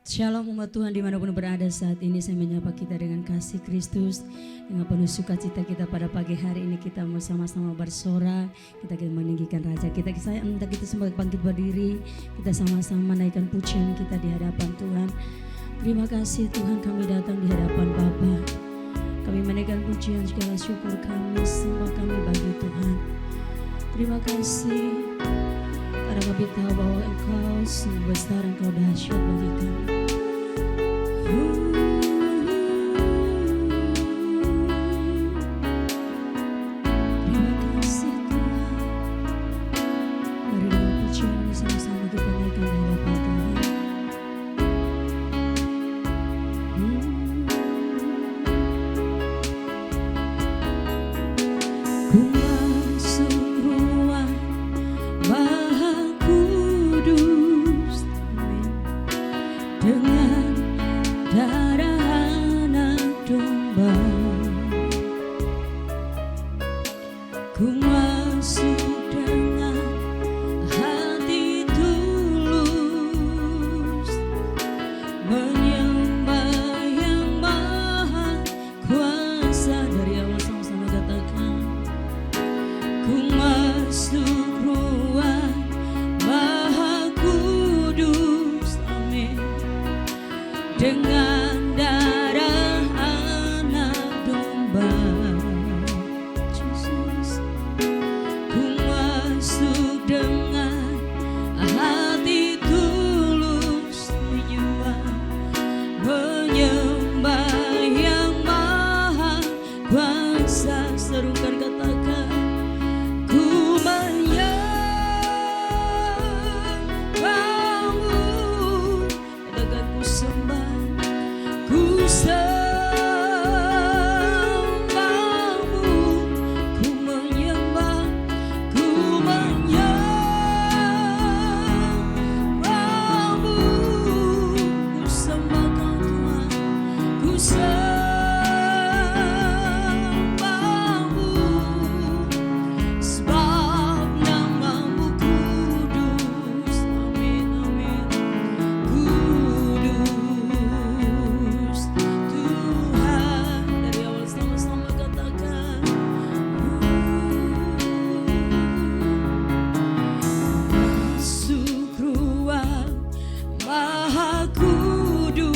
Shalom umat Tuhan dimanapun berada saat ini, saya menyapa kita dengan kasih Kristus. Dengan penuh sukacita kita pada pagi hari ini kita mau sama-sama bersorak. Kita meninggikan Raja kita. Saya minta kita semua bangkit berdiri. Kita sama-sama menaikkan pujian kita di hadapan Tuhan. Terima kasih Tuhan, kami datang di hadapan Bapa. Kami menaikkan pujian segala syukur kami, semua kami bagi Tuhan. Terima kasih karena kami tahu bahwa Engkau sungguh besar, Engkau dahsyat bagi kami. Terima kasih Tuhan. Mari dengan pujian ini sama-sama kita naikkan di hadapan Tuhan. Ku masuk ruang Maha Kudus, amin, dengan darah anak domba. Ku masuk dengan hati tulus, menyembah yang maha kuasa. Dari awal sama-sama katakan, ku masuk ruang Maha Kudus, amin, dengan darah anak domba. Jesus. Ku masuk dengan hati tulus, menyembah yang maha kuasa. Serukan katakan, ku menyembahmu. Katakan, ku sembah, ku sembahmu, ku menyembah, ku menyembahmu, ku sembahkan Tuhan, ku sembahmu, sebab namamu kudus, amin, amin, kudus Tuhan. Dari awal sama-sama katakan, masuk ruang Maha Kudus,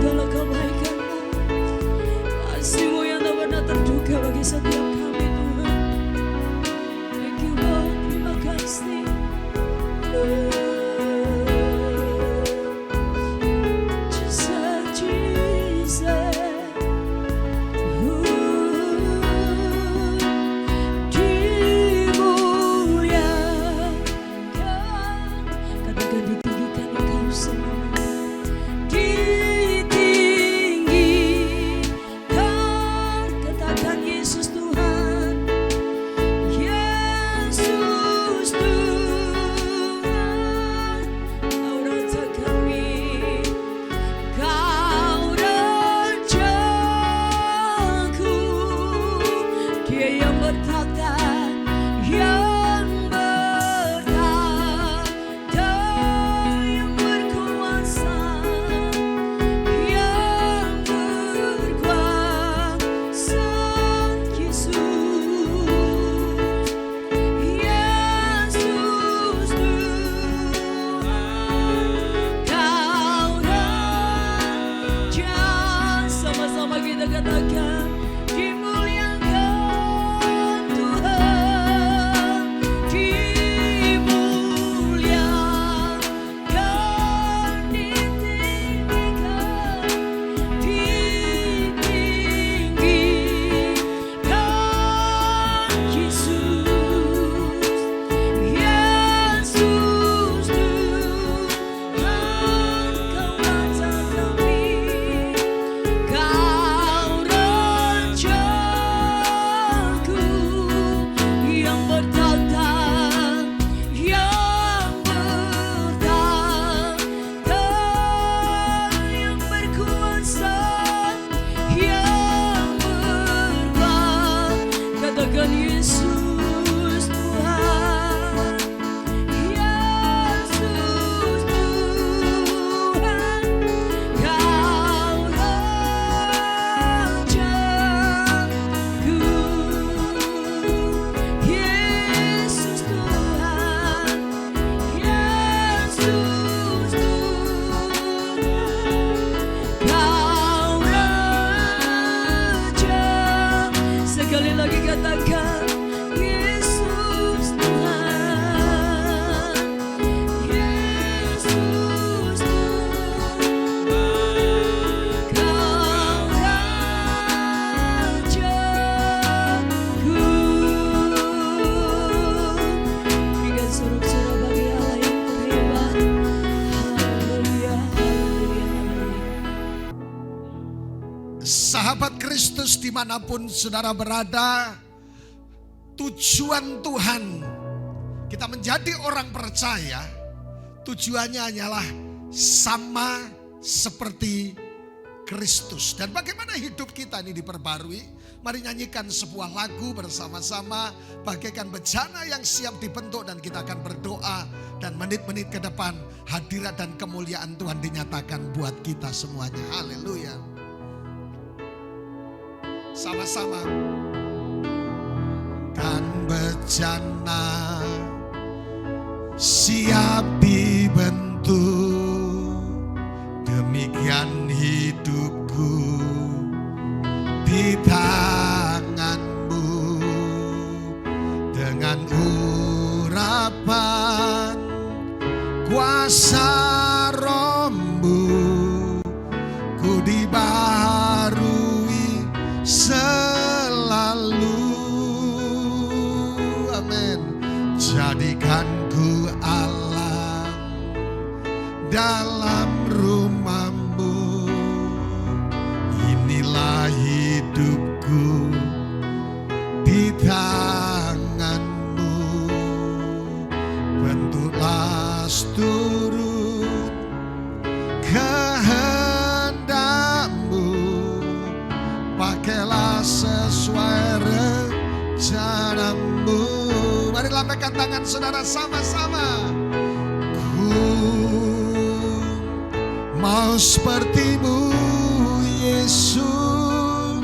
segala kebaikan-Mu, kasih-Mu yang tak pernah terduga bagi setiap kami Tuhan. Thank you Lord, terima kasih. Sahabat Kristus dimanapun saudara berada, tujuan Tuhan kita menjadi orang percaya, tujuannya hanyalah sama seperti Kristus. Dan bagaimana hidup kita ini diperbarui? Mari nyanyikan sebuah lagu bersama-sama, bagaikan bejana yang siap dibentuk, dan kita akan berdoa. Dan menit-menit ke depan hadirat dan kemuliaan Tuhan dinyatakan buat kita semuanya. Haleluya. Sama-sama. Kan bejana siap dibentuk, demikian hidupku di tanganmu, dengan urapan kuasa Roh-Mu, ku dibaharui selalu. Amin. Jadikan ku alam dalam rumah-Mu, inilah hidupku di tangan-Mu, bentuklah seturut kehendak-Mu, pakailah sesuai rencana-Mu. Mari lambaikan tangan saudara sama-sama. Ku mau seperti-Mu Yesus,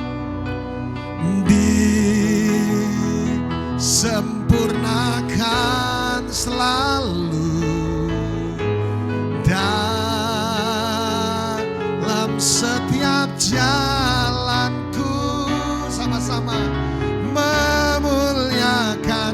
disempurnakan selalu dalam setiap jalanku. Sama-sama memuliakan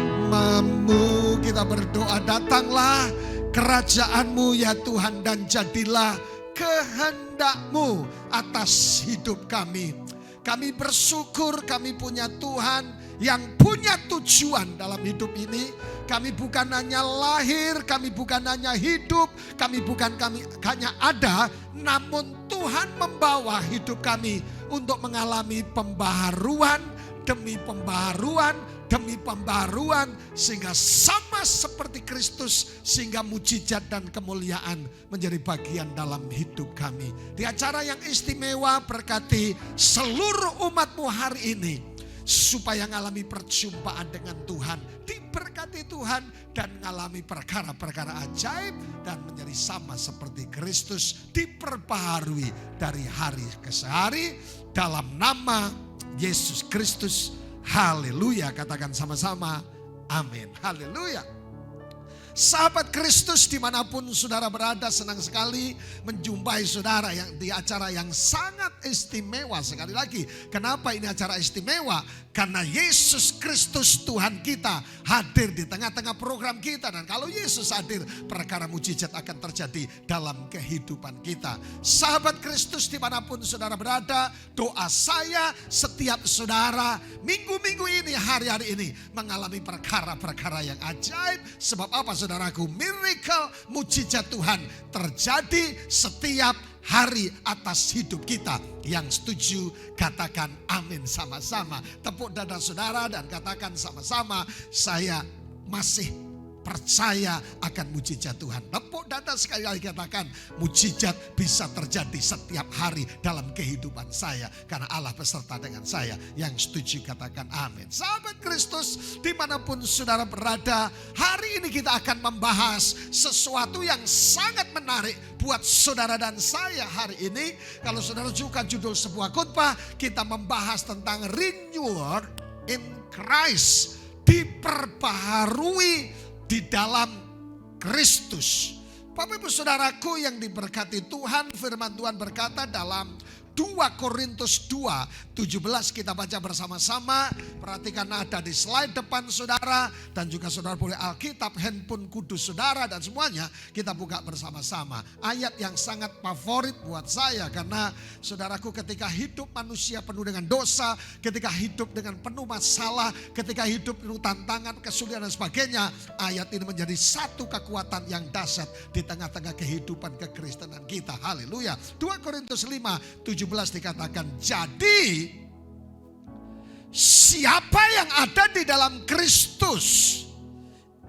namamu. Kita berdoa, datanglah kerajaan-Mu ya Tuhan, dan jadilah kehendak-Mu atas hidup kami. Kami bersyukur kami punya Tuhan yang punya tujuan dalam hidup ini. Kami bukan hanya lahir, kami bukan hanya hidup, kami hanya ada, namun Tuhan membawa hidup kami untuk mengalami pembaharuan demi pembaharuan demi pembaharuan, sehingga sama seperti Kristus, sehingga mujizat dan kemuliaan menjadi bagian dalam hidup kami. Di acara yang istimewa, berkati seluruh umat-Mu hari ini, supaya mengalami perjumpaan dengan Tuhan, diberkati Tuhan, dan mengalami perkara-perkara ajaib, dan menjadi sama seperti Kristus, diperbaharui dari hari ke hari, dalam nama Yesus Kristus. Haleluya, katakan sama-sama amin. Haleluya. Sahabat Kristus dimanapun saudara berada, senang sekali menjumpai saudara yang di acara yang sangat istimewa. Sekali lagi, kenapa ini acara istimewa? Karena Yesus Kristus Tuhan kita hadir di tengah-tengah program kita. Dan kalau Yesus hadir, perkara mujizat akan terjadi dalam kehidupan kita. Sahabat Kristus dimanapun saudara berada, doa saya setiap saudara minggu-minggu ini, hari-hari ini mengalami perkara-perkara yang ajaib. Sebab apa saudaraku? Miracle, mujizat Tuhan terjadi setiap hari atas hidup kita. Yang setuju katakan amin sama-sama. Tepuk dada saudara dan katakan sama-sama, saya masih percaya akan mujizat Tuhan. Tepuk dada sekali lagi, katakan mujizat bisa terjadi setiap hari dalam kehidupan saya, karena Allah beserta dengan saya. Yang setuju katakan amin. Sahabat Kristus dimanapun saudara berada, hari ini kita akan membahas sesuatu yang sangat menarik buat saudara dan saya hari ini. Kalau saudara suka judul sebuah khotbah, kita membahas tentang renewal in Christ, diperbaharui di dalam Kristus. Bapak Ibu saudaraku yang diberkati Tuhan, firman Tuhan berkata dalam 2 Korintus 2:17, kita baca bersama-sama. Perhatikan ada di slide depan saudara, dan juga saudara boleh Alkitab, handphone kudus saudara, dan semuanya kita buka bersama-sama. Ayat yang sangat favorit buat saya, karena saudaraku ketika hidup manusia penuh dengan dosa, ketika hidup dengan penuh masalah, ketika hidup penuh tantangan, kesulitan dan sebagainya, ayat ini menjadi satu kekuatan yang dahsyat di tengah-tengah kehidupan kekristenan kita. Haleluya. 2 Korintus 5:17 dikatakan, jadi siapa yang ada di dalam Kristus,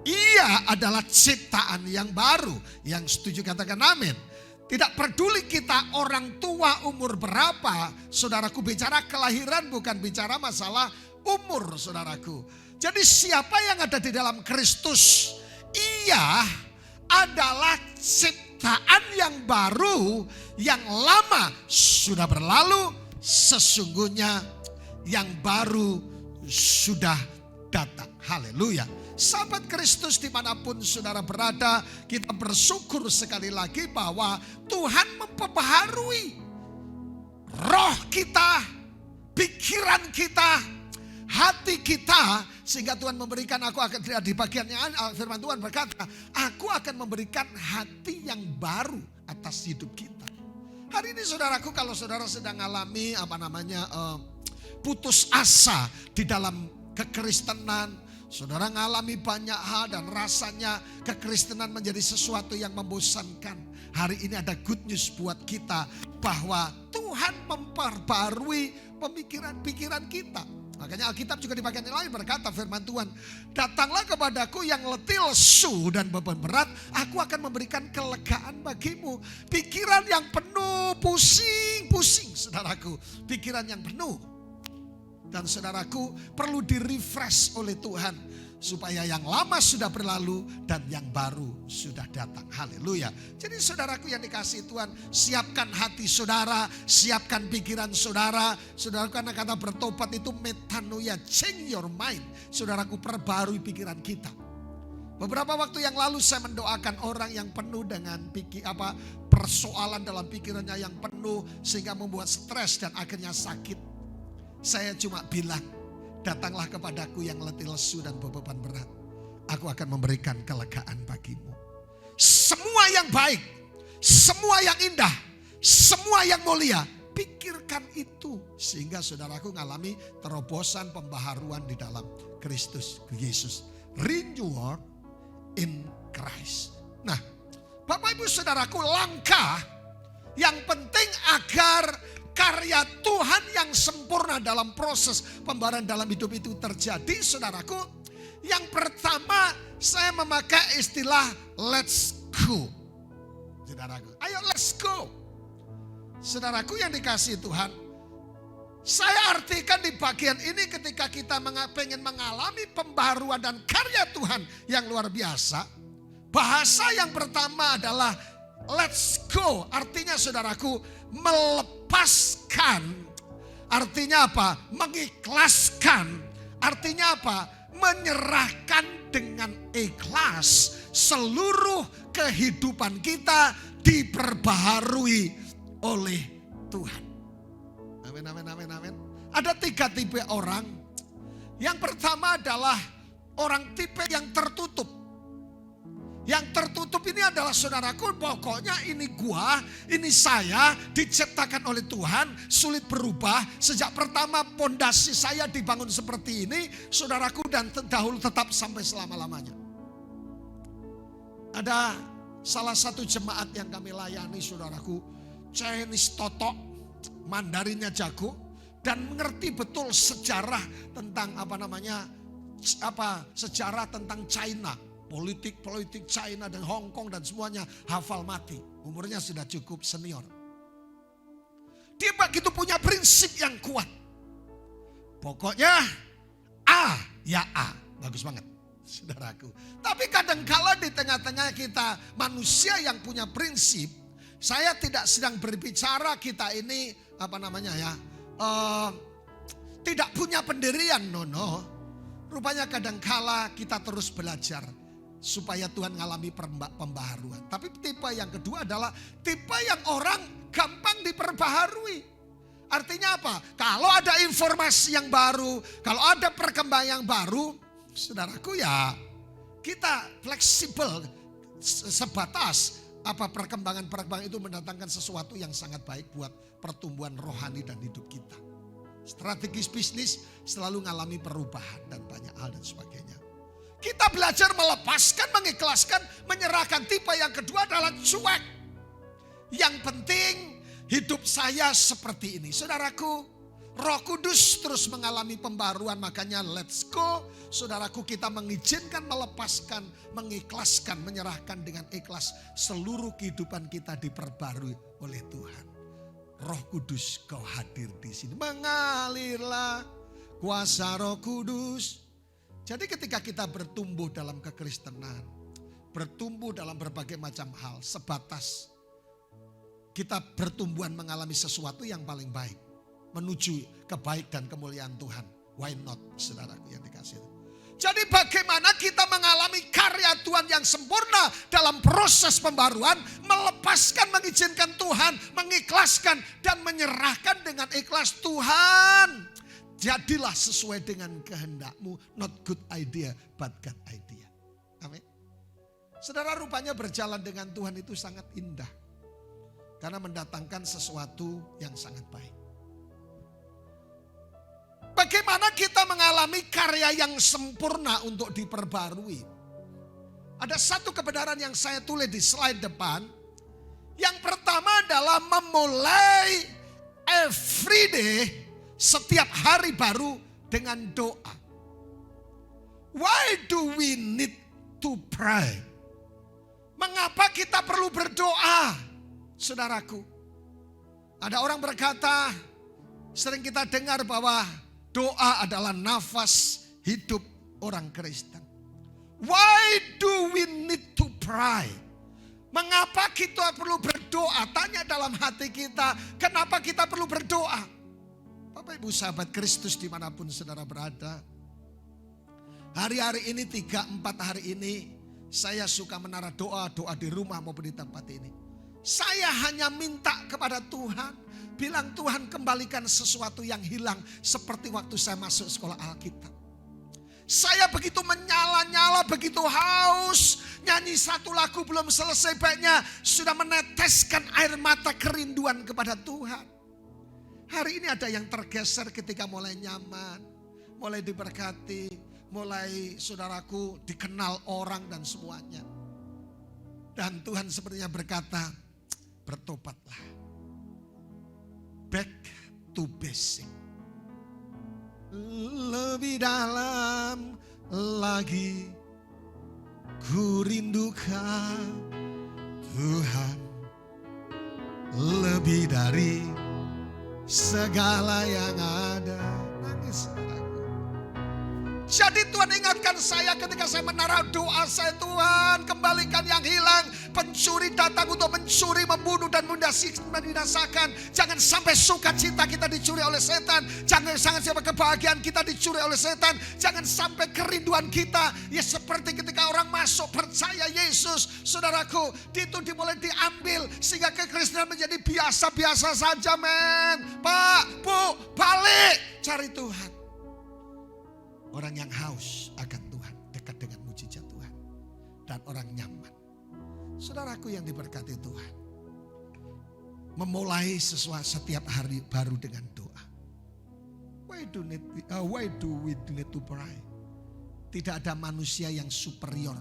ia adalah ciptaan yang baru. Yang setuju katakan amin. Tidak peduli kita orang tua umur berapa, saudaraku, bicara kelahiran bukan bicara masalah umur, saudaraku. Jadi siapa yang ada di dalam Kristus, ia adalah ciptaan yang baru, yang lama sudah berlalu, sesungguhnya yang baru sudah datang. Haleluya. Sahabat Kristus dimanapun saudara berada, kita bersyukur sekali lagi bahwa Tuhan memperbaharui roh kita, pikiran kita, hati kita, sehingga Tuhan memberikan, aku akan di bagiannya firman Tuhan berkata, aku akan memberikan hati yang baru atas hidup kita. Hari ini saudaraku, kalau saudara sedang mengalami putus asa di dalam kekristenan, saudara mengalami banyak hal dan rasanya kekristenan menjadi sesuatu yang membosankan. Hari ini ada good news buat kita, bahwa Tuhan memperbarui pemikiran-pikiran kita. Makanya Alkitab juga di bagian yang lain berkata, firman Tuhan, datanglah kepadaku yang letih, lesu dan beban berat, aku akan memberikan kelegaan bagimu. Pikiran yang penuh, pusing, saudaraku, pikiran yang penuh. Dan saudaraku, perlu di-refresh oleh Tuhan, supaya yang lama sudah berlalu dan yang baru sudah datang. Haleluya. Jadi saudaraku yang dikasihi Tuhan, siapkan hati saudara, siapkan pikiran saudara. Saudaraku, karena kata bertobat itu metanoia, change your mind. Saudaraku, perbarui pikiran kita. Beberapa waktu yang lalu saya mendoakan orang yang penuh dengan persoalan dalam pikirannya yang penuh sehingga membuat stres dan akhirnya sakit. Saya cuma bilang, datanglah kepadaku yang letih lesu dan beban berat. Aku akan memberikan kelegaan bagimu. Semua yang baik, semua yang indah, semua yang mulia, pikirkan itu. Sehingga saudaraku mengalami terobosan pembaharuan di dalam Kristus Yesus. Renewal in Christ. Nah, Bapak Ibu Saudaraku, langkah yang penting agar karya Tuhan yang sempurna dalam proses pembaharuan dalam hidup itu terjadi, saudaraku. Yang pertama, saya memakai istilah let's go. Saudaraku, ayo let's go. Saudaraku yang dikasihi Tuhan, saya artikan di bagian ini ketika kita pengen mengalami pembaharuan dan karya Tuhan yang luar biasa. Bahasa yang pertama adalah let's go. Artinya saudaraku, melepaskan. Artinya apa? Mengikhlaskan. Artinya apa? Menyerahkan dengan ikhlas seluruh kehidupan kita diperbaharui oleh Tuhan. Amin, amin, amin, amin. Ada 3 tipe orang. Yang pertama adalah orang tipe yang tertutup. Yang tertutup ini adalah saudaraku, pokoknya ini gua, ini saya, diciptakan oleh Tuhan, sulit berubah. Sejak pertama pondasi saya dibangun seperti ini, saudaraku, dan dahulu tetap sampai selama-lamanya. Ada salah satu jemaat yang kami layani, saudaraku, Chinese totok. Mandarinnya jago dan mengerti betul sejarah tentang sejarah tentang China, politik China dan Hong Kong dan semuanya hafal mati. Umurnya sudah cukup senior. Dia begitu punya prinsip yang kuat. Pokoknya A ya A, bagus banget, saudaraku. Tapi kadangkala di tengah-tengah kita manusia yang punya prinsip. Saya tidak sedang berbicara kita ini tidak punya pendirian, no. Rupanya kadangkala kita terus belajar supaya Tuhan mengalami pembaharuan. Tapi tipe yang kedua adalah tipe yang orang gampang diperbaharui. Artinya apa? Kalau ada informasi yang baru, kalau ada perkembangan yang baru, saudaraku, ya kita fleksibel sebatas perkembangan itu mendatangkan sesuatu yang sangat baik buat pertumbuhan rohani dan hidup kita. Strategis bisnis selalu mengalami perubahan dan banyak hal dan sebagainya. Kita belajar melepaskan, mengikhlaskan, menyerahkan. Tipe yang kedua adalah cuek. Yang penting hidup saya seperti ini. Saudaraku, Roh Kudus terus mengalami pembaruan, makanya let's go. Saudaraku, kita mengizinkan, melepaskan, mengikhlaskan, menyerahkan dengan ikhlas. Seluruh kehidupan kita diperbarui oleh Tuhan. Roh Kudus, kau hadir di sini. Mengalirlah kuasa Roh Kudus. Jadi ketika kita bertumbuh dalam kekristenan, bertumbuh dalam berbagai macam hal, sebatas kita bertumbuhan mengalami sesuatu yang paling baik, menuju kebaik dan kemuliaan Tuhan. Why not, saudaraku yang dikasihi. Jadi bagaimana kita mengalami karya Tuhan yang sempurna dalam proses pembaruan, melepaskan, mengizinkan Tuhan, mengikhlaskan dan menyerahkan dengan ikhlas. Tuhan, jadilah sesuai dengan kehendak-Mu, not good idea but God idea. Amin. Saudara, rupanya berjalan dengan Tuhan itu sangat indah. Karena mendatangkan sesuatu yang sangat baik. Bagaimana kita mengalami karya yang sempurna untuk diperbarui? Ada satu kebenaran yang saya tulis di slide depan. Yang pertama adalah memulai everyday, setiap hari baru dengan doa. Why do we need to pray? Mengapa kita perlu berdoa? Saudaraku, ada orang berkata, sering kita dengar bahwa doa adalah nafas hidup orang Kristen. Why do we need to pray? Mengapa kita perlu berdoa? Tanya dalam hati kita, kenapa kita perlu berdoa? Bapak Ibu sahabat Kristus dimanapun saudara berada. Hari-hari ini 3-4 hari ini Saya suka menara doa di rumah maupun di tempat ini. Saya hanya minta kepada Tuhan, bilang Tuhan kembalikan sesuatu yang hilang seperti waktu saya masuk sekolah Alkitab. Saya begitu menyala-nyala, begitu haus, nyanyi satu lagu belum selesai baiknya sudah meneteskan air mata kerinduan kepada Tuhan. Hari ini ada yang tergeser ketika mulai nyaman, mulai diberkati, mulai saudaraku dikenal orang dan semuanya. Dan Tuhan sepertinya berkata, bertobatlah. Back to basic. Lebih dalam lagi ku rindukan Tuhan. Lebih dari segala yang ada. Nangis saudaraku. Jadi Tuhan ingatkan saya ketika saya menaruh doa saya, Tuhan kembalikan yang hilang. Pencuri datang untuk mencuri, membunuh dan membinasakan. Jangan sampai sukacita kita dicuri oleh setan. Jangan sampai kebahagiaan kita dicuri oleh setan. Jangan sampai kerinduan kita ya seperti ketika orang masuk percaya Yesus. Saudaraku, itu dimulai diambil sehingga kekristenan menjadi biasa-biasa saja, men. Pak, Bu, balik cari Tuhan. Orang yang haus akan Tuhan, dekat dengan mujizat Tuhan. Dan orang nyaman. Saudaraku yang diberkati Tuhan. Memulai setiap hari baru dengan doa. Why do we need to pray? Tidak ada manusia yang superior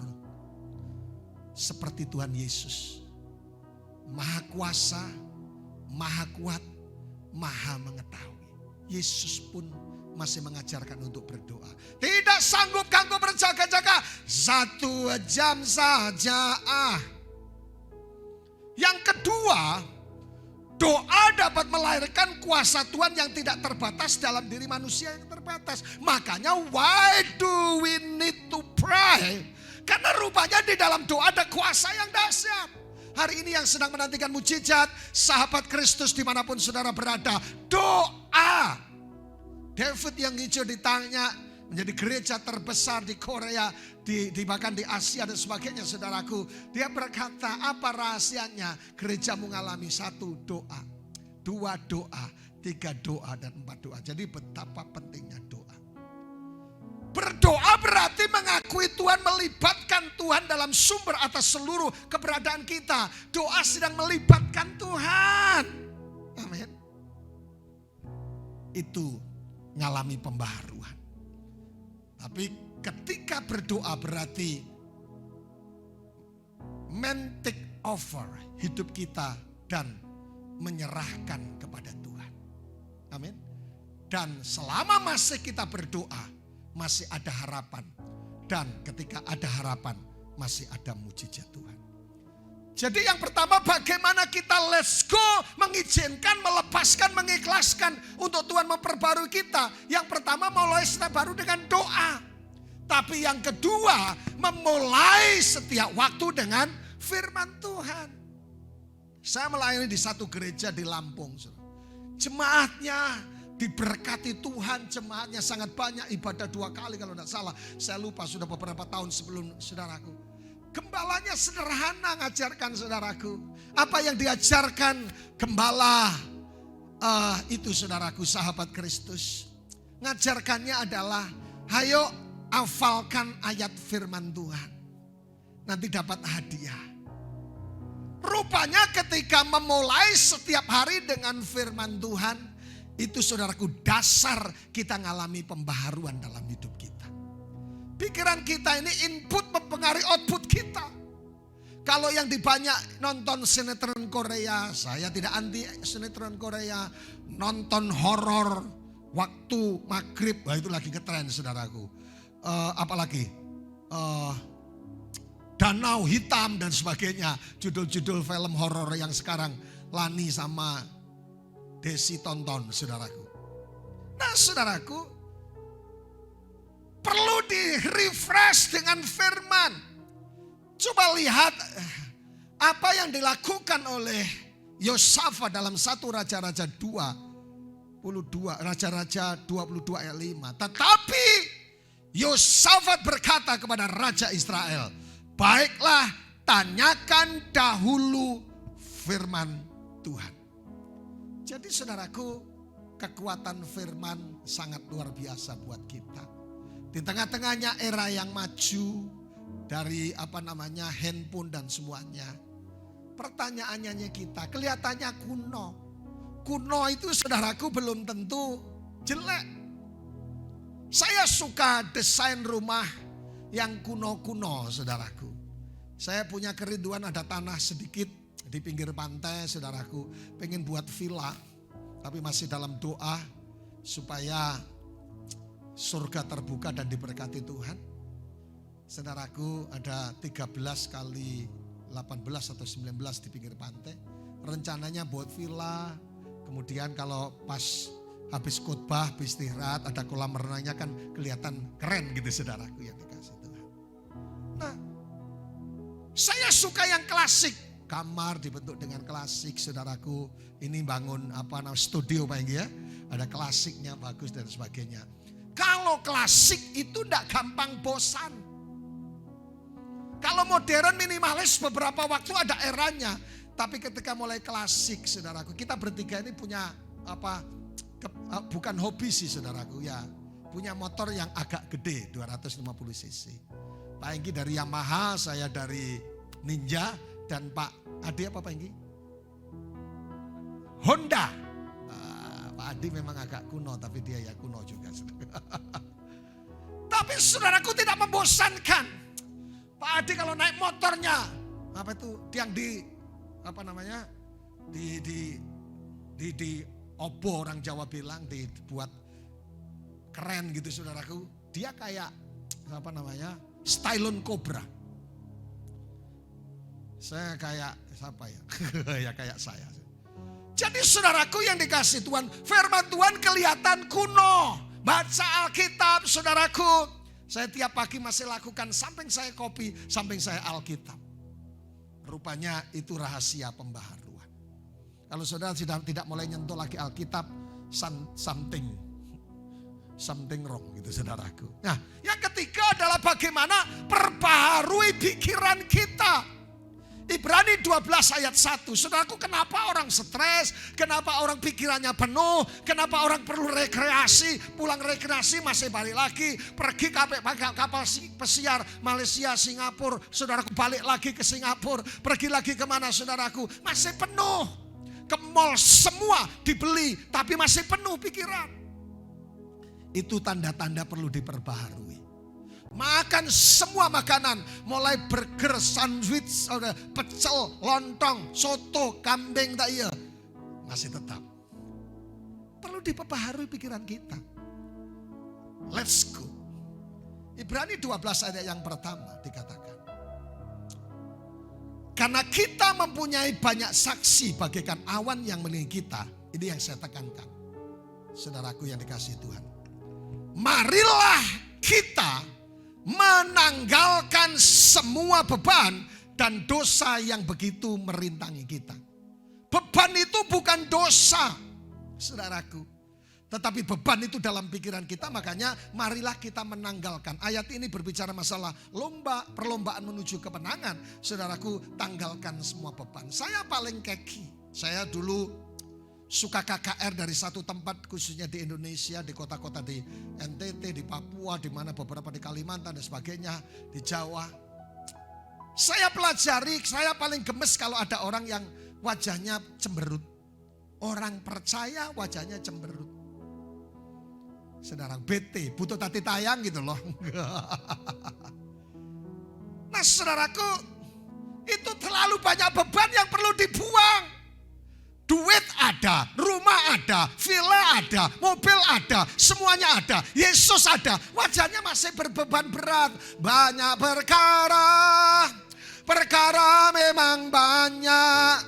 seperti Tuhan Yesus. Maha kuasa, maha kuat, maha mengetahui. Yesus pun masih mengajarkan untuk berdoa. Tidak sanggup kamu berjaga-jaga 1 jam saja. Yang kedua, doa dapat melahirkan kuasa Tuhan yang tidak terbatas dalam diri manusia yang terbatas. Makanya why do we need to pray? Karena rupanya di dalam doa ada kuasa yang dahsyat. Hari ini yang sedang menantikan mujizat, sahabat Kristus dimanapun saudara berada, doa. David yang hijau ditanya menjadi gereja terbesar di Korea, bahkan di Asia dan sebagainya saudaraku. Dia berkata apa rahasianya? Gereja mengalami 1 doa, 2 doa, 3 doa dan 4 doa. Jadi betapa pentingnya doa. Berdoa berarti mengakui Tuhan, melibatkan Tuhan dalam sumber atas seluruh keberadaan kita. Doa sedang melibatkan Tuhan. Amin. Itu ngalami pembaharuan. Tapi ketika berdoa berarti take over hidup kita dan menyerahkan kepada Tuhan. Amin. Dan selama masih kita berdoa, masih ada harapan. Dan ketika ada harapan, masih ada mujizat Tuhan. Jadi yang pertama bagaimana kita let's go, mengizinkan, melepaskan, mengikhlaskan untuk Tuhan memperbarui kita. Yang pertama mulai setiap baru dengan doa. Tapi yang kedua memulai setiap waktu dengan firman Tuhan. Saya melayani di satu gereja di Lampung. Jemaatnya diberkati Tuhan, jemaatnya sangat banyak, ibadah 2 kali kalau tidak salah. Saya lupa sudah beberapa tahun sebelum saudaraku. Gembalanya sederhana ngajarkan saudaraku. Apa yang diajarkan gembala itu saudaraku, sahabat Kristus. Ngajarkannya adalah, ayo hafalkan ayat firman Tuhan. Nanti dapat hadiah. Rupanya ketika memulai setiap hari dengan firman Tuhan, itu saudaraku dasar kita ngalami pembaharuan dalam hidup kita. Pikiran kita ini input mempengaruhi output kita. Kalau yang dibanyak nonton sinetron Korea, saya tidak anti sinetron Korea. Nonton horor waktu maghrib, wah itu lagi ngetren saudaraku. Apalagi Danau Hitam dan sebagainya. Judul-judul film horor yang sekarang Lani sama Desi tonton saudaraku. Nah saudaraku, perlu di-refresh dengan firman. Coba lihat apa yang dilakukan oleh Yosafat dalam 1 Raja-Raja 22, Raja-Raja 22 ayat 5. Tetapi Yosafat berkata kepada Raja Israel, baiklah tanyakan dahulu firman Tuhan. Jadi saudaraku, kekuatan firman sangat luar biasa buat kita. Di tengah-tengahnya era yang maju dari handphone dan semuanya. Pertanyaannya kita kelihatannya kuno. Kuno itu saudaraku belum tentu jelek. Saya suka desain rumah yang kuno-kuno saudaraku. Saya punya kerinduan ada tanah sedikit di pinggir pantai saudaraku. Pengen buat villa. Tapi masih dalam doa supaya surga terbuka dan diberkati Tuhan. Saudaraku ada 13 kali 18 atau 19 di pinggir pantai. Rencananya buat villa. Kemudian kalau pas habis khotbah, habis istirahat, ada kolam renangnya kan kelihatan keren gitu saudaraku yang dikasih Tuhan. Nah, saya suka yang klasik. Kamar dibentuk dengan klasik saudaraku. Ini bangun studio Pak Enggi ya. Ada klasiknya bagus dan sebagainya. Kalau klasik itu tidak gampang bosan. Kalau modern minimalis beberapa waktu ada eranya. Tapi ketika mulai klasik saudaraku. Kita bertiga ini punya bukan hobi sih saudaraku ya. Punya motor yang agak gede 250 cc. Pak Enggi dari Yamaha, saya dari Ninja. Dan Pak Adi apa Pak Enggi? Honda. Pak Adi memang agak kuno tapi dia ya kuno juga. Tapi saudaraku tidak membosankan. Pak Adi kalau naik motornya yang di obo orang Jawa bilang dibuat keren gitu saudaraku. Dia kayak stylon Cobra. Saya kayak siapa ya? Ya kayak saya. Jadi saudaraku yang dikasih Tuhan, firman Tuhan kelihatan kuno. Baca Alkitab saudaraku. Saya tiap pagi masih lakukan samping saya kopi, samping saya Alkitab. Rupanya itu rahasia pembaharuan. Kalau saudara tidak mulai nyentuh lagi Alkitab, something wrong gitu saudaraku. Nah yang ketiga adalah bagaimana perbaharui pikiran kita. Ibrani 12 ayat 1. Saudaraku, kenapa orang stres? Kenapa orang pikirannya penuh? Kenapa orang perlu rekreasi? Pulang rekreasi masih balik lagi. Pergi kapal pesiar Malaysia, Singapura. Saudaraku balik lagi ke Singapura. Pergi lagi kemana saudaraku? Masih penuh. Ke mall semua dibeli. Tapi masih penuh pikiran. Itu tanda-tanda perlu diperbaharui. Makan semua makanan, mulai burger, sandwich, pecel, lontong, soto, kambing tak iya. Masih tetap. Perlu diperbaharui pikiran kita. Let's go. Ibrani 12 ayat yang pertama dikatakan. Karena kita mempunyai banyak saksi bagaikan awan yang melihat kita. Ini yang saya tekankan. Saudaraku yang dikasihi Tuhan. Marilah kita menanggalkan semua beban dan dosa yang begitu merintangi kita. Beban itu bukan dosa, saudaraku. Tetapi beban itu dalam pikiran kita, makanya marilah kita menanggalkan. Ayat ini berbicara masalah perlombaan menuju kemenangan. Saudaraku, tanggalkan semua beban. Saya paling keki. Saya dulu suka KKR dari satu tempat khususnya di Indonesia, di kota-kota di NTT, di Papua, di mana beberapa di Kalimantan dan sebagainya, di Jawa. Saya pelajari, saya paling gemes kalau ada orang yang wajahnya cemberut. Orang percaya wajahnya cemberut. Saudara, bete, butuh tati tayang gitu loh. Nah saudaraku, itu terlalu banyak beban yang perlu dibuang. Duit ada, rumah ada, villa ada, mobil ada, semuanya ada. Yesus ada, wajahnya masih berbeban berat. Banyak perkara memang banyak.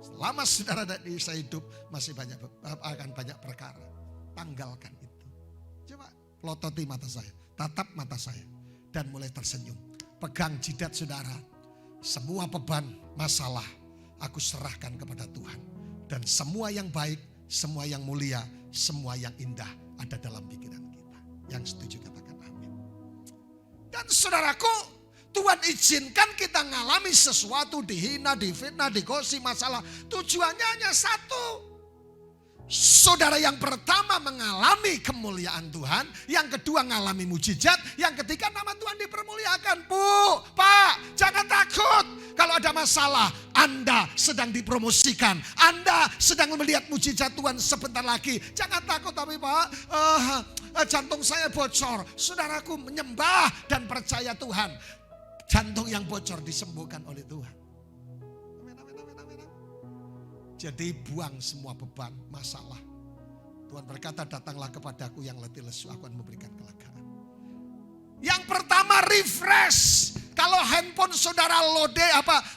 Selama saudara di saya hidup masih akan banyak perkara. Tanggalkan itu. Coba pelototi mata saya, tatap mata saya dan mulai tersenyum. Pegang jidat saudara. Semua beban, masalah aku serahkan kepada Tuhan. Dan semua yang baik, semua yang mulia, semua yang indah ada dalam pikiran kita. Yang setuju katakan amin. Dan saudaraku, Tuhan izinkan kita ngalami sesuatu, dihina, difitnah, digosi, masalah. Tujuannya hanya satu. Saudara yang pertama mengalami kemuliaan Tuhan, yang kedua mengalami mujizat, yang ketiga nama Tuhan dipermuliakan. Bu, Pak, jangan takut. Kalau ada masalah, Anda sedang dipromosikan. Anda sedang melihat mujizat Tuhan sebentar lagi. Jangan takut, tapi Pak, jantung saya bocor. Saudaraku menyembah dan percaya Tuhan. Jantung yang bocor disembuhkan oleh Tuhan. Jadi buang semua beban, masalah. Tuhan berkata, datanglah kepadaku yang letih lesu, aku akan memberikan kelegaan. Yang pertama refresh. Kalau handphone saudara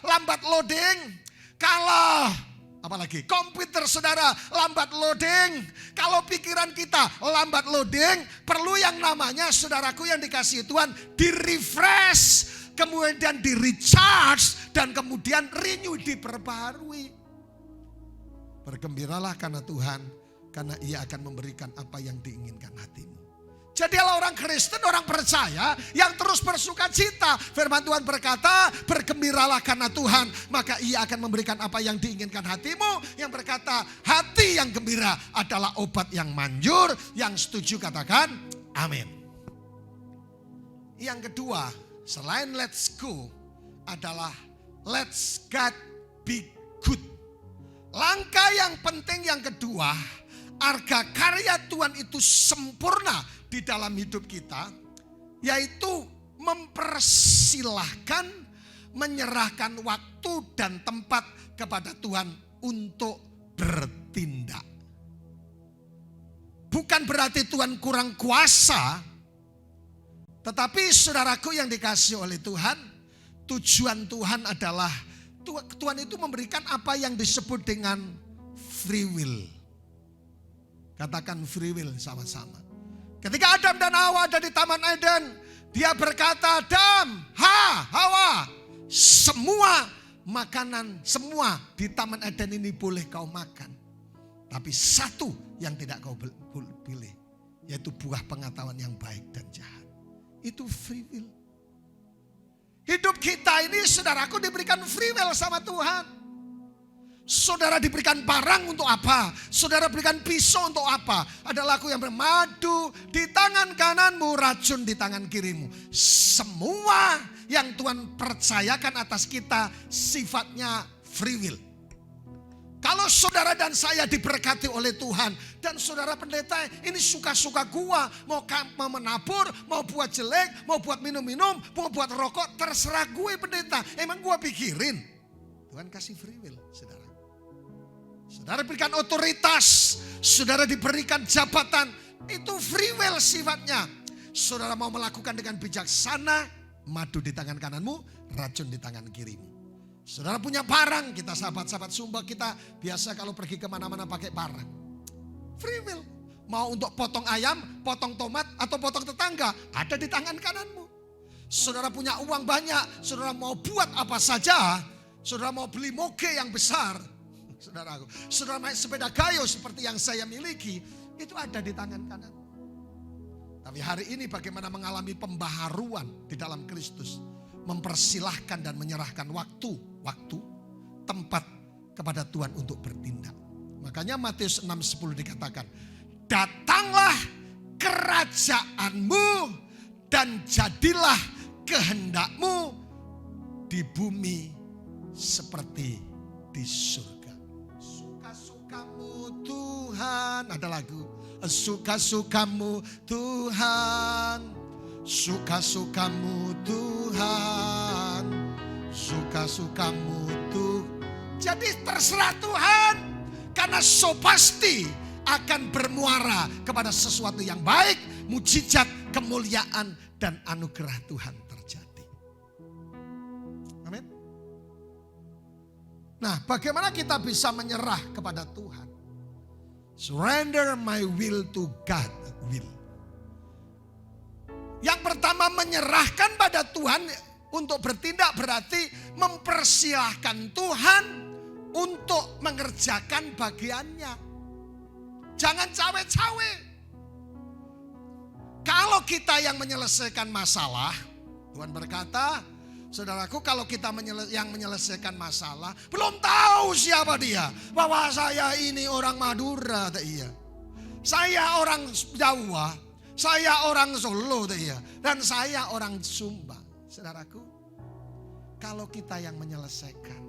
lambat loading. Kalau apalagi komputer saudara lambat loading. Kalau pikiran kita lambat loading, perlu yang namanya saudaraku yang dikasihi Tuhan di-refresh. Kemudian di-recharge dan kemudian renew, diperbarui. Bergembiralah karena Tuhan, karena Ia akan memberikan apa yang diinginkan hatimu. Jadilah orang Kristen, orang percaya yang terus bersuka cita. Firman Tuhan berkata, bergembiralah karena Tuhan, maka Ia akan memberikan apa yang diinginkan hatimu. Yang berkata, hati yang gembira adalah obat yang manjur. Yang setuju katakan, amin. Yang kedua, selain let's go, adalah let's get be good. Langkah yang penting yang kedua, agar karya Tuhan itu sempurna di dalam hidup kita, yaitu mempersilahkan, menyerahkan waktu dan tempat kepada Tuhan untuk bertindak. Bukan berarti Tuhan kurang kuasa, tetapi saudaraku yang dikasihi oleh Tuhan, tujuan Tuhan adalah Tuhan itu memberikan apa yang disebut dengan free will. Katakan free will sama-sama. Ketika Adam dan Hawa ada di Taman Eden, dia berkata, Adam, Hawa, semua makanan, semua di Taman Eden ini boleh kau makan. Tapi satu yang tidak kau pilih, yaitu buah pengetahuan yang baik dan jahat. Itu free will. Hidup kita ini saudaraku diberikan free will sama Tuhan. Saudara diberikan parang untuk apa? Saudara berikan pisau untuk apa? Ada lagu yang bermadu di tangan kananmu, racun di tangan kirimu. Semua yang Tuhan percayakan atas kita sifatnya free will. Kalau saudara dan saya diberkati oleh Tuhan dan saudara pendeta ini suka-suka gua, mau menabur, mau buat jelek, mau buat minum-minum, mau buat rokok, terserah gue pendeta. Emang gua pikirin. Tuhan kasih free will, saudara. Saudara berikan otoritas, saudara diberikan jabatan, itu free will sifatnya. Saudara mau melakukan dengan bijaksana, madu di tangan kananmu, racun di tangan kirimu. Saudara punya parang, kita sahabat-sahabat Sumba kita biasa kalau pergi kemana-mana pakai parang. Free will. Mau untuk potong ayam, potong tomat, atau potong tetangga, ada di tangan kananmu. Saudara punya uang banyak, saudara mau buat apa saja, saudara mau beli moge yang besar, saudara naik sepeda gayo seperti yang saya miliki, itu ada di tangan kanan. Tapi hari ini bagaimana mengalami pembaharuan di dalam Kristus. Mempersilahkan dan menyerahkan waktu, tempat kepada Tuhan untuk bertindak. Makanya Matius 6:10 dikatakan, datanglah kerajaanmu dan jadilah kehendakmu di bumi seperti di surga. Suka-sukamu Tuhan, ada lagu, suka-sukamu Tuhan. Suka-sukamu Tuhan, suka-sukamu Tuhan. Jadi terserah Tuhan, karena so pasti akan bermuara kepada sesuatu yang baik, mujizat, kemuliaan, dan anugerah Tuhan terjadi. Amin. Nah, bagaimana kita bisa menyerah kepada Tuhan? Surrender my will to God will. Yang pertama menyerahkan pada Tuhan untuk bertindak berarti mempersilahkan Tuhan untuk mengerjakan bagiannya. Jangan cawe-cawe. Kalau kita yang menyelesaikan masalah, Tuhan berkata, Saudaraku, kalau kita yang menyelesaikan masalah, belum tahu siapa dia. Bahwa saya ini orang Madura, tak iya. Saya orang Jawa, saya orang Solo, tak iya. Dan saya orang Sumba. Saudaraku, kalau kita yang menyelesaikan,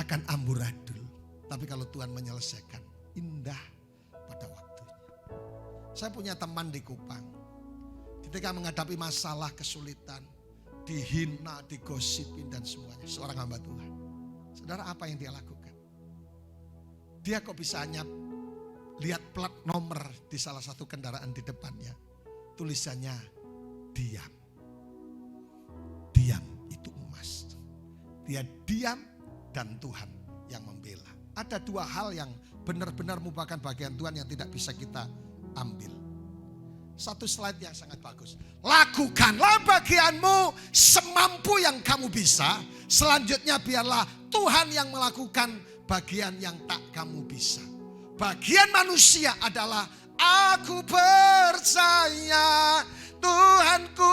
akan amburadul. Tapi kalau Tuhan menyelesaikan, indah pada waktunya. Saya punya teman di Kupang. Ketika menghadapi masalah, kesulitan, dihina, digosipin dan semuanya. Seorang hamba Tuhan. Saudara, apa yang dia lakukan? Dia kok bisa hanya lihat plat nomor di salah satu kendaraan di depannya. Tulisannya diam. Diam itu emas. Dia diam dan Tuhan yang membela. Ada dua hal yang benar-benar merupakan bagian Tuhan yang tidak bisa kita ambil. Satu slide yang sangat bagus. Lakukanlah bagianmu semampu yang kamu bisa. Selanjutnya biarlah Tuhan yang melakukan bagian yang tak kamu bisa. Bagian manusia adalah aku percaya Tuhanku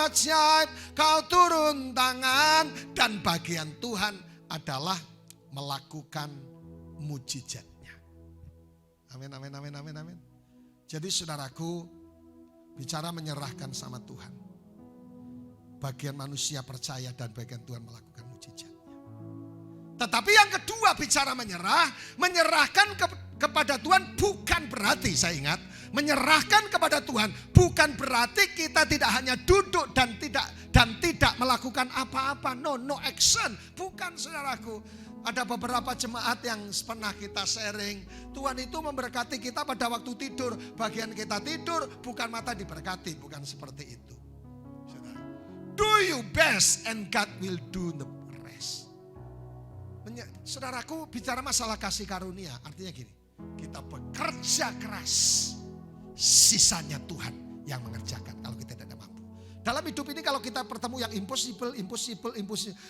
ajaib, kau turun tangan. Dan bagian Tuhan adalah melakukan mujizatnya. Amin, amin, amin, amin, amin. Jadi saudaraku, bicara menyerahkan sama Tuhan. Bagian manusia percaya dan bagian Tuhan melakukan mujizatnya. Tetapi yang kedua bicara menyerah, menyerahkan kepada Tuhan bukan berarti, saya ingat, menyerahkan kepada Tuhan bukan berarti kita tidak hanya duduk dan tidak melakukan apa-apa. No action. Bukan, saudaraku. Ada beberapa jemaat yang pernah kita sharing. Tuhan itu memberkati kita pada waktu tidur. Bagian kita tidur, bukan mata diberkati. Bukan seperti itu. Do your best and God will do the rest. Saudaraku, bicara masalah kasih karunia. Artinya gini, kita bekerja keras. Sisanya Tuhan yang mengerjakan kalau kita tidak mampu. Dalam hidup ini kalau kita bertemu yang impossible.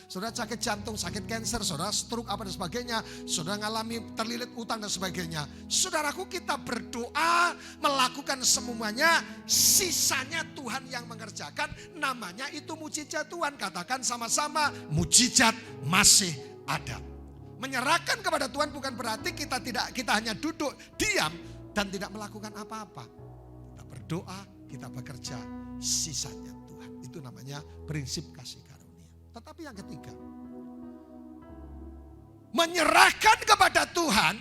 Saudara sakit jantung, sakit kanker, saudara stroke apa dan sebagainya. Saudara mengalami terlilit utang dan sebagainya. Saudaraku, kita berdoa, melakukan semuanya. Sisanya Tuhan yang mengerjakan. Namanya itu mujizat Tuhan. Katakan sama-sama, mujizat masih ada. Menyerahkan kepada Tuhan bukan berarti kita hanya duduk, diam dan tidak melakukan apa-apa. Kita berdoa, kita bekerja, sisanya Tuhan. Itu namanya prinsip kasih karunia. Tetapi yang ketiga, menyerahkan kepada Tuhan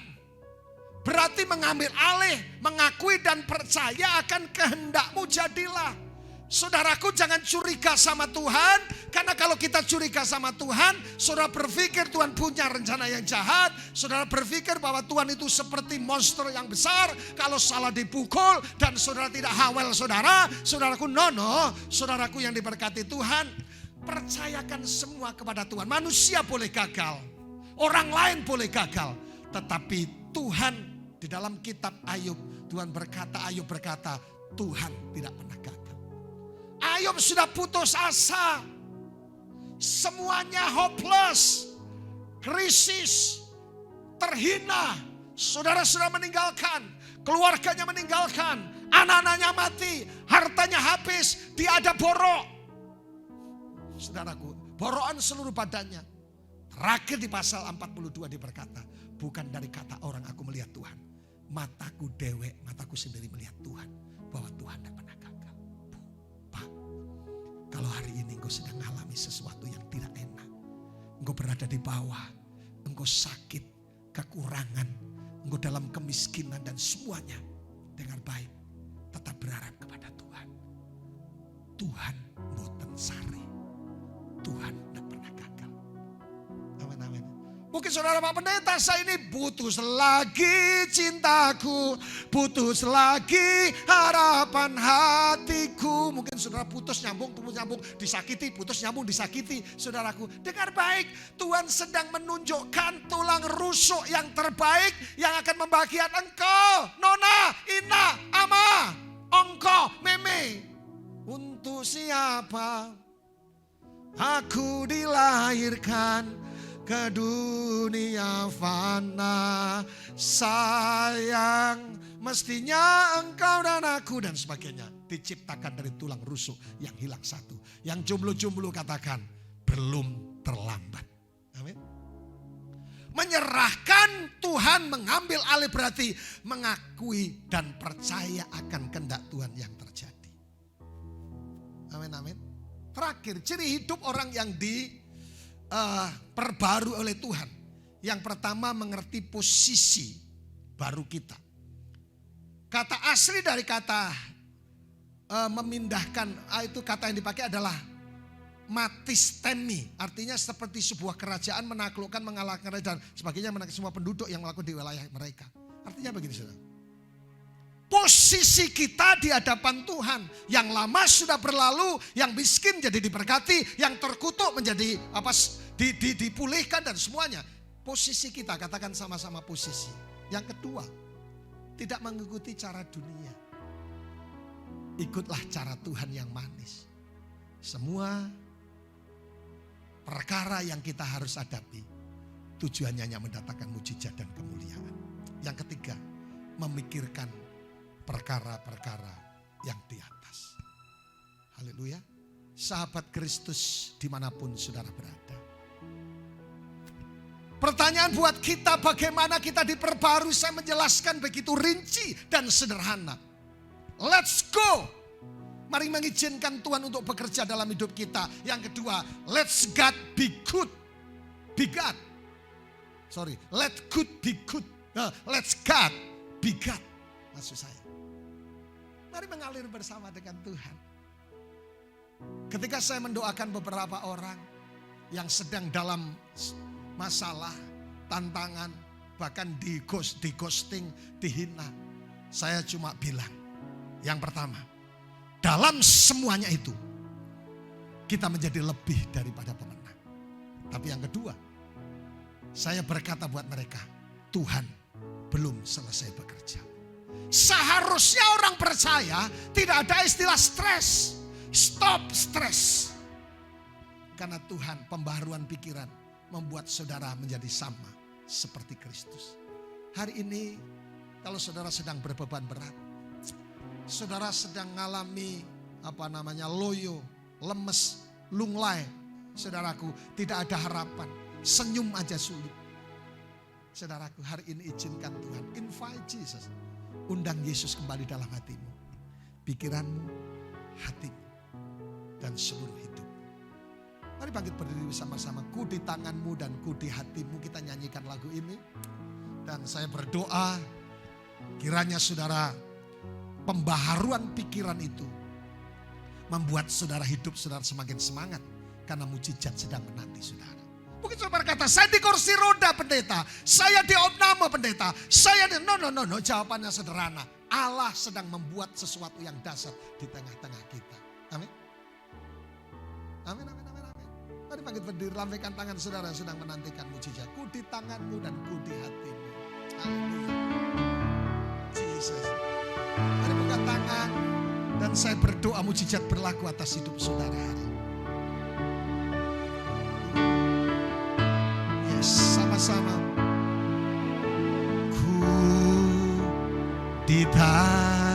berarti mengambil alih, mengakui dan percaya akan kehendak-Mu jadilah. Saudaraku, jangan curiga sama Tuhan. Karena kalau kita curiga sama Tuhan, saudara berpikir Tuhan punya rencana yang jahat. Saudara berpikir bahwa Tuhan itu seperti monster yang besar. Kalau salah dipukul dan saudara tidak hawel saudara. Saudaraku, no. Saudaraku yang diberkati Tuhan, percayakan semua kepada Tuhan. Manusia boleh gagal, orang lain boleh gagal. Tetapi Tuhan di dalam kitab Ayub, Ayub berkata, Tuhan tidak pernah gagal. Ayub sudah putus asa. Semuanya hopeless. Krisis. Terhina. Saudara sudah meninggalkan. Keluarganya meninggalkan. Anak-anaknya mati. Hartanya habis. Dia ada borok. Saudaraku, borokan seluruh badannya. Terakhir di pasal 42 dia berkata, bukan dari kata orang aku melihat Tuhan. Mataku dewek, mataku sendiri melihat Tuhan. Bahwa Tuhan tidak pernah gagal. Kalau hari ini engkau sedang mengalami sesuatu yang tidak enak. Engkau berada di bawah. Engkau sakit, kekurangan. Engkau dalam kemiskinan dan semuanya. Dengar baik. Tetap berharap kepada Tuhan. Tuhan mboten sari. Tuhan tidak pernah gagal. Amin, amin. Mungkin saudara Pak Pendeta, saya ini putus lagi cintaku, putus lagi harapan hatiku. Mungkin saudara putus nyambung, disakiti, putus nyambung, disakiti. Saudaraku, dengar baik, Tuhan sedang menunjukkan tulang rusuk yang terbaik yang akan membahagiakan engkau, nona, ina, ama, ongko, meme. Untuk siapa aku dilahirkan? Ke dunia fana, sayang, mestinya engkau dan aku dan sebagainya. diciptakan dari tulang rusuk yang hilang satu. Yang jomblo-jomblo katakan, belum terlambat. Amin. Menyerahkan Tuhan, mengambil alih berarti mengakui dan percaya akan kehendak Tuhan yang terjadi. Amin, amin. Terakhir, ciri hidup orang yang diperbarui oleh Tuhan. Yang pertama, mengerti posisi baru kita. Kata asli dari kata memindahkan, itu kata yang dipakai adalah matistemi. Artinya seperti sebuah kerajaan menaklukkan, mengalahkan dan sebagainya, semua penduduk yang melakukan di wilayah mereka. Artinya begini saudara. Posisi kita di hadapan Tuhan. Yang lama sudah berlalu, yang miskin jadi diberkati, yang terkutuk menjadi dipulihkan dan semuanya. Posisi kita, katakan sama-sama posisi. Yang kedua, tidak mengikuti cara dunia. Ikutlah cara Tuhan yang manis. Semua perkara yang kita harus hadapi, tujuannya hanya mendatangkan mujizat dan kemuliaan. Yang ketiga, memikirkan perkara-perkara yang di atas. Haleluya. Sahabat Kristus dimanapun saudara berada. Pertanyaan buat kita, bagaimana kita diperbarui? Saya menjelaskan begitu rinci dan sederhana. Let's go. Mari mengizinkan Tuhan untuk bekerja dalam hidup kita. Yang kedua, let's God be good. Be God. Sorry, let good be good. Let's God be God. Maksud saya. Mari mengalir bersama dengan Tuhan. Ketika saya mendoakan beberapa orang yang sedang dalam masalah, tantangan, bahkan di ghosting, dihina, saya cuma bilang, yang pertama, dalam semuanya itu kita menjadi lebih daripada pemenang. Tapi yang kedua, saya berkata buat mereka, Tuhan belum selesai bekerja. Seharusnya orang percaya tidak ada istilah stres. Stop stres. Karena Tuhan pembaharuan pikiran membuat saudara menjadi sama seperti Kristus. Hari ini kalau saudara sedang berbeban berat, saudara sedang mengalami loyo, lemes, lunglai, saudaraku, tidak ada harapan, senyum aja sulit. Saudaraku, hari ini izinkan Tuhan, invite Jesus, undang Yesus kembali dalam hatimu, pikiranmu, hatimu, dan seluruh hidup. Mari bangkit berdiri bersama-sama. Ku di tanganmu dan ku di hatimu. Kita nyanyikan lagu ini. Dan saya berdoa kiranya saudara, pembaharuan pikiran itu membuat saudara hidup saudara semakin semangat. Karena mujizat sedang menanti saudara. Mungkin saudara berkata, saya di kursi roda pendeta. Saya di opname pendeta. Saya di... No. Jawabannya sederhana. Allah sedang membuat sesuatu yang dahsyat di tengah-tengah kita. Amin. Amin. Mari bangkit berdiri, lambaikan tangan saudara yang sedang menantikan mujizat. Ku di tanganmu dan ku di hatimu. Haleluya. Jesus. Mari buka tangan dan saya berdoa mujizat berlaku atas hidup saudara hari ini. Yes, sama-sama. Ku di tanganmu.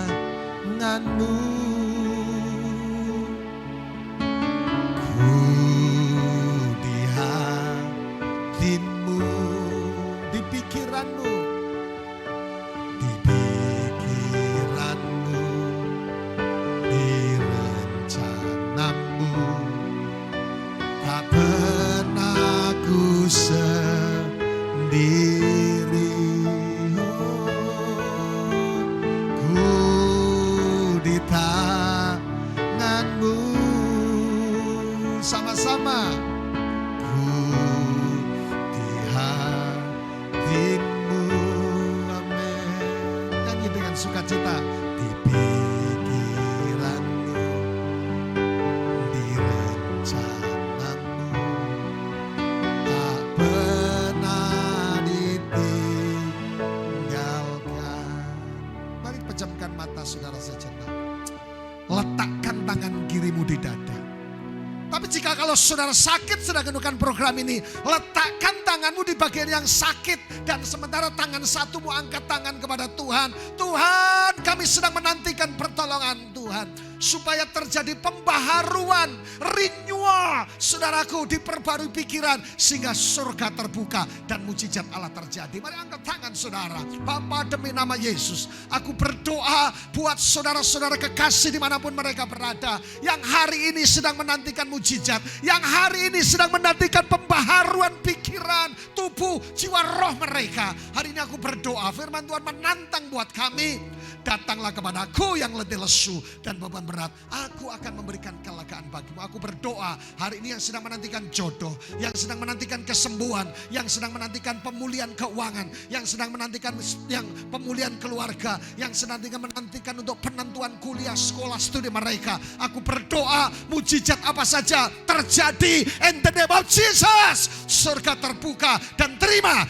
jika kalau saudara sakit sedang mendengarkan program ini, letakkan tanganmu di bagian yang sakit. Dan sementara tangan satumu angkat tangan kepada Tuhan. Tuhan, kami sedang menantikan pertolongan Tuhan. Supaya terjadi pembaharuan, renewal, saudaraku, diperbarui pikiran sehingga surga terbuka dan mujizat Allah terjadi. Mari angkat tangan saudara. Bapa, demi nama Yesus, aku berdoa buat saudara-saudara kekasih dimanapun mereka berada, yang hari ini sedang menantikan mujizat, yang hari ini sedang menantikan pembaharuan pikiran, tubuh, jiwa, roh mereka. Hari ini aku berdoa, firman Tuhan menantang buat kami. Datanglah kepadaku yang letih lesu dan beban berat, aku akan memberikan kelegaan bagimu. Aku berdoa hari ini yang sedang menantikan jodoh, yang sedang menantikan kesembuhan, yang sedang menantikan pemulihan keuangan, yang sedang menantikan yang pemulihan keluarga, yang sedang menantikan untuk penentuan kuliah, sekolah, studi mereka. Aku berdoa mujizat apa saja terjadi in the name of Jesus. Surga terbuka dan terima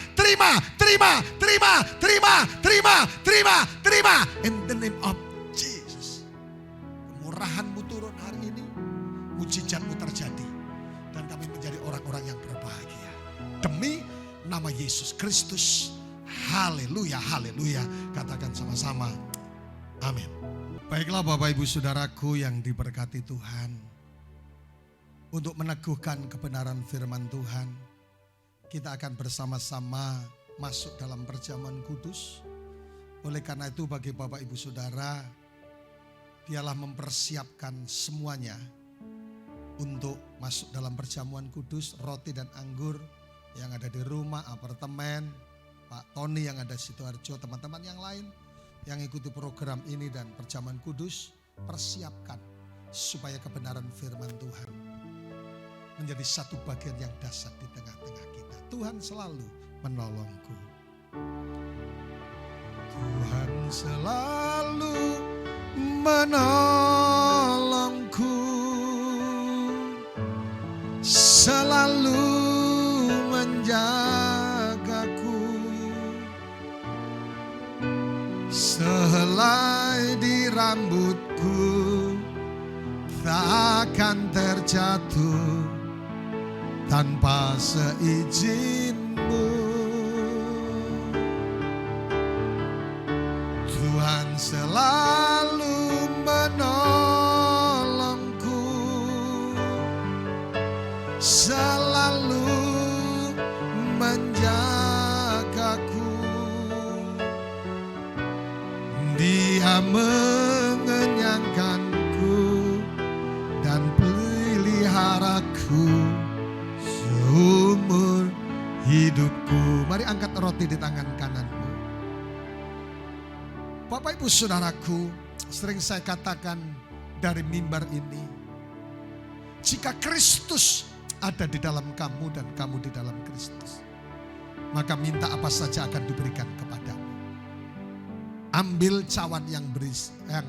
in the name of Jesus. Kemurahanmu turun hari ini, mujizatmu terjadi, dan kami menjadi orang-orang yang berbahagia. Demi nama Yesus Kristus. Haleluya, haleluya. Katakan sama-sama, amin. Baiklah Bapak Ibu Saudaraku yang diberkati Tuhan. Untuk meneguhkan kebenaran firman Tuhan, kita akan bersama-sama masuk dalam perjamuan kudus. Oleh karena itu bagi Bapak Ibu Saudara, biarlah mempersiapkan semuanya untuk masuk dalam perjamuan kudus. Roti dan anggur yang ada di rumah, apartemen, Pak Tony yang ada di Sidoarjo, teman-teman yang lain yang ikuti program ini dan perjamuan kudus, persiapkan supaya kebenaran firman Tuhan menjadi satu bagian yang dasar di tengah-tengah kita. Tuhan selalu menolongku. Tuhan selalu menolongku, selalu menjagaku. Sehelai di rambutku tak akan terjatuh tanpa seizin-Mu. Tuhan selalu menolongku, selalu menjagaku. Dia mengenyangkanku dan peliharaku seumur hidupku. Mari angkat roti di tangan kananmu. Bapak Ibu Saudaraku, sering saya katakan dari mimbar ini, jika Kristus ada di dalam kamu dan kamu di dalam Kristus, maka minta apa saja akan diberikan kepadamu. Ambil cawan yang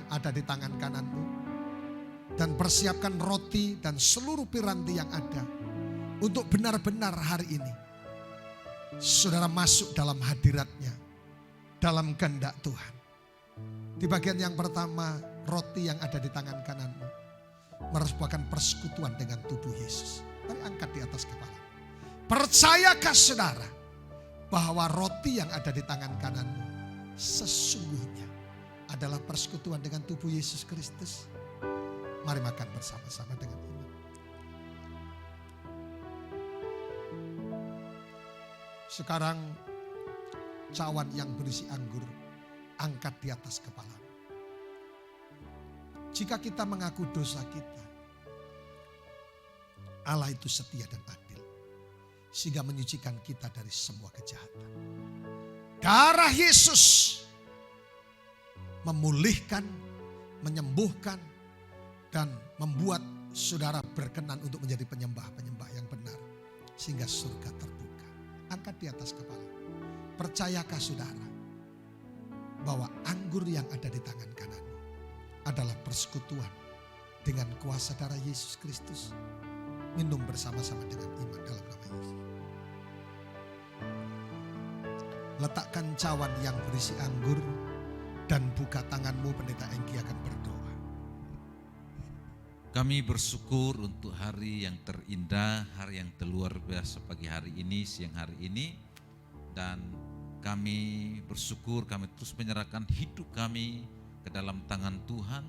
ada di tangan kananmu dan persiapkan roti dan seluruh piranti yang ada untuk benar-benar hari ini saudara masuk dalam hadiratnya, dalam kehendak Tuhan. Di bagian yang pertama, roti yang ada di tangan kananmu merupakan persekutuan dengan tubuh Yesus. Mari angkat di atas kepala. Percayakah saudara bahwa roti yang ada di tangan kananmu sesungguhnya adalah persekutuan dengan tubuh Yesus Kristus? Mari makan bersama-sama dengan iman. Sekarang cawan yang berisi anggur angkat di atas kepala. Jika kita mengaku dosa kita, Allah itu setia dan adil, sehingga menyucikan kita dari semua kejahatan. Darah Yesus memulihkan, menyembuhkan, dan membuat saudara berkenan untuk menjadi penyembah-penyembah yang benar, sehingga surga terbuka. Angkat di atas kepala. Percayakah saudara bahwa anggur yang ada di tangan kananmu adalah persekutuan dengan kuasa darah Yesus Kristus? Minum bersama-sama dengan iman dalam nama Yesus. Letakkan cawan yang berisi anggur dan buka tanganmu, Pendeta Engki akan berdoa. Kami bersyukur untuk hari yang terindah, hari yang terluar biasa pagi hari ini, siang hari ini. Dan kami bersyukur, kami terus menyerahkan hidup kami ke dalam tangan Tuhan.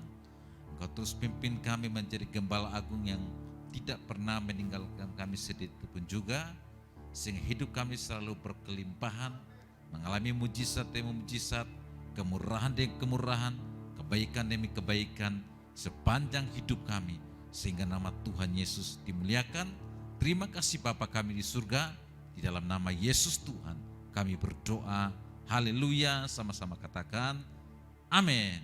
Engkau terus pimpin kami menjadi gembala agung yang tidak pernah meninggalkan kami sedikit pun juga. Sehingga hidup kami selalu berkelimpahan, mengalami mujizat demi mujizat, kemurahan demi kemurahan, kebaikan demi kebaikan sepanjang hidup kami, sehingga nama Tuhan Yesus dimuliakan. Terima kasih Bapa kami di surga, di dalam nama Yesus Tuhan kami berdoa. Haleluya, sama-sama katakan amin.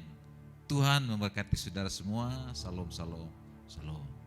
Tuhan memberkati saudara semua. Salam, salam, salam.